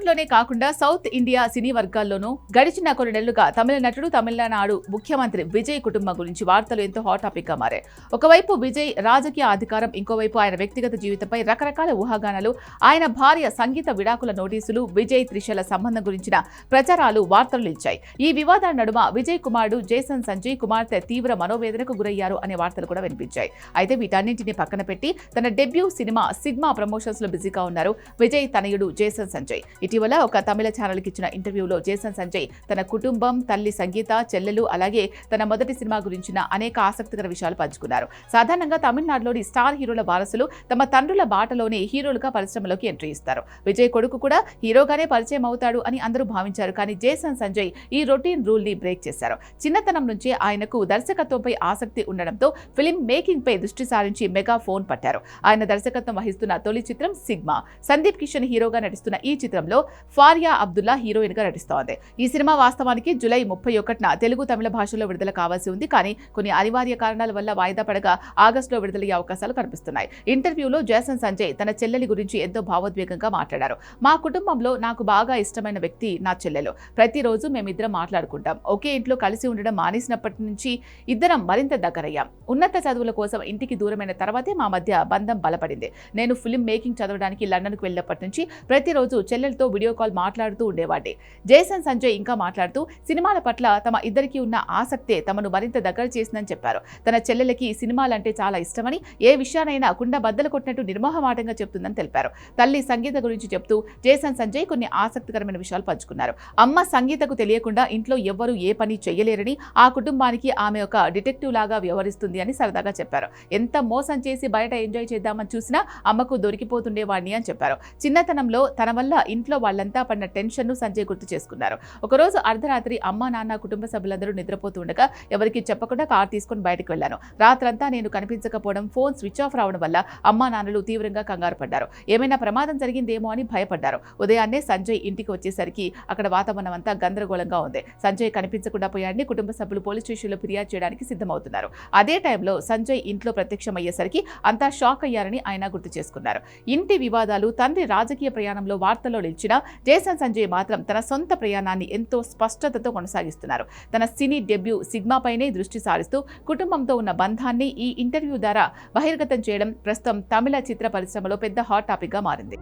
టాలీవుడ్లోనే కాకుండా south India సినీ వర్గాల్లోనూ గడిచిన కొన్ని నెలలుగా తమిళ నటుడు, తమిళనాడు ముఖ్యమంత్రి విజయ్ కుటుంబం గురించి వార్తలు ఎంతో హాట్ టాపిక్ గా మారాయి. ఒకవైపు విజయ్ రాజకీయ అధికారం, ఇంకోవైపు ఆయన వ్యక్తిగత జీవితంపై రకరకాల ఊహాగానాలు, ఆయన భార్య సంగీత విడాకుల నోటీసులు, విజయ్ త్రిషల సంబంధం గురించిన ప్రచారాలు వార్తలు నిలిచాయి. ఈ వివాదాల నడుమ విజయ్ కుమారుడు జేసన్ సంజయ్ కుమార్తె తీవ్ర మనోవేదనకు గురయ్యారు అనే వార్తలు కూడా వినిపించాయి. అయితే వీటన్నింటినీ పక్కన పెట్టి తన డెబ్యూ సినిమా సిగ్మా ప్రమోషన్స్ లో బిజీగా ఉన్నారు విజయ్ తనయుడు జేసన్ సంజయ్. ఇటీవల ఒక తమిళ ఛానల్ కి ఇచ్చిన ఇంటర్వ్యూలో జేసన్ సంజయ్ తన కుటుంబం, తల్లి సంగీత, చెల్లెలు, అలాగే తన మొదటి సినిమా గురించిన అనేక ఆసక్తికర విషయాలు పంచుకున్నారు. సాధారణంగా తమిళనాడులోని స్టార్ హీరోల వారసులు తమ తండ్రుల బాటలోనే హీరోలుగా పరిశ్రమలోకి ఎంట్రీ ఇస్తారు. విజయ్ కొడుకు కూడా హీరోగానే పరిచయం అవుతాడు అని అందరూ భావించారు. కానీ జేసన్ సంజయ్ ఈ రొటీన్ రూల్ ని బ్రేక్ చేశారు. చిన్నతనం నుంచే ఆయనకు దర్శకత్వంపై ఆసక్తి ఉండడంతో ఫిల్మ్ మేకింగ్ పై దృష్టి సారించి మెగా ఫోన్ పట్టారు. ఆయన దర్శకత్వం వహిస్తున్న తొలి చిత్రం సిగ్మా. సందీప్ కిషన్ హీరోగా నటిస్తున్న ఈ చిత్రంలో ఫారియా అబ్దుల్లా హీరోయిన్ గా నటిస్తోంది. ఈ సినిమా వాస్తవానికి జూలై 31న తెలుగు, తమిళ భాషలో విడుదల కావాల్సి ఉంది. కానీ కొన్ని అనివార్య కారణాల వల్ల వాయిదా పడగా ఆగస్టులో విడుదలయ్యే అవకాశాలు కనిపిస్తున్నాయి. ఇంటర్వ్యూలో జేసన్ సంజయ్ తన చెల్లెలి గురించి ఎంతో భావోద్వేగంగా మాట్లాడారు. మా కుటుంబంలో నాకు బాగా ఇష్టమైన వ్యక్తి నా చెల్లెలు. ప్రతిరోజు మేమిద్దరం మాట్లాడుకుంటాం. ఒకే ఇంట్లో కలిసి ఉండడం మానేసినప్పటి నుంచి ఇద్దరం మరింత దగ్గరయ్యాం. ఉన్నత చదువుల కోసం ఇంటికి దూరమైన తర్వాతే మా మధ్య బంధం బలపడింది. నేను ఫిల్మ్ మేకింగ్ చదవడానికి లండన్కు వెళ్ళినప్పటి నుంచి ప్రతిరోజు చెల్లెలతో వీడియో కాల్ మాట్లాడుతూ ఉండేవాడి. జేసన్ సంజయ్ ఇంకా మాట్లాడుతూ సినిమాల పట్ల తమ ఇద్దరికి ఉన్న ఆసక్తే తమను మరింత దగ్గర చేసిందని చెప్పారు. తన చెల్లెలకి సినిమాలంటే చాలా ఇష్టమని, ఏ విషయానైనా కుండ బద్దలు కొట్టినట్టు నిర్మోహమాటంగా చెప్తుందని తెలిపారు. తల్లి సంగీత గురించి చెప్తూ జేసన్ సంజయ్ కొన్ని ఆసక్తికరమైన విషయాలు పంచుకున్నారు. అమ్మ సంగీతకు తెలియకుండా ఇంట్లో ఎవ్వరూ ఏ పని చెయ్యలేరని, ఆ కుటుంబానికి ఆమె ఒక డిటెక్టివ్ లాగా వ్యవహరిస్తుంది అని సరదాగా చెప్పారు. ఎంత మోసం చేసి బయట ఎంజాయ్ చేద్దామని చూసినా అమ్మకు దొరికిపోతుండేవాడిని అని చెప్పారు. చిన్నతనంలో తన వల్ల ఇంట్లో వాళ్ళంతా పడిన టెన్షన్ను సంజయ్ గుర్తు చేసుకున్నారు. ఒకరోజు అర్ధరాత్రి అమ్మ, నాన్న, కుటుంబ సభ్యులందరూ నిద్రపోతుండగా ఎవరికి చెప్పకుండా కార్ తీసుకుని బయటకు వెళ్లాను. రాత్రంతా నేను కనిపించకపోవడం, ఫోన్ స్విచ్ ఆఫ్ రావడం వల్ల అమ్మా, నాన్నలు తీవ్రంగా కంగారు పడ్డారు. ఏమైనా ప్రమాదం జరిగిందేమో అని భయపడ్డారు. ఉదయాన్నే సంజయ్ ఇంటికి వచ్చేసరికి అక్కడ వాతావరణం అంతా గందరగోళంగా ఉంది. సంజయ్ కనిపించకుండా పోయాడని కుటుంబ సభ్యులు పోలీస్ స్టేషన్లో ఫిర్యాదు చేయడానికి సిద్ధమవుతున్నారు. అదే టైంలో సంజయ్ ఇంట్లో ప్రత్యక్షమయ్యేసరికి అంతా షాక్ అయ్యారని ఆయన గుర్తు చేసుకున్నారు. ఇంటి వివాదాలు, తండ్రి రాజకీయ ప్రయాణంలో వార్తల్లో నిలిచిన జేసన్ సంజయ్ మాత్రం తన సొంత ప్రయాణాన్ని ఎంతో స్పష్టతతో కొనసాగిస్తున్నారు. తన సినీ డెబ్యూ సిగ్మాపైనే దృష్టి సారిస్తూ కుటుంబంతో ఉన్న బంధాన్ని ఈ ఇంటర్వ్యూ ద్వారా బహిర్గతం చేయడం ప్రస్తుతం తమిళ చిత్ర పరిశ్రమలో పెద్ద హాట్ టాపిక్ గా మారింది.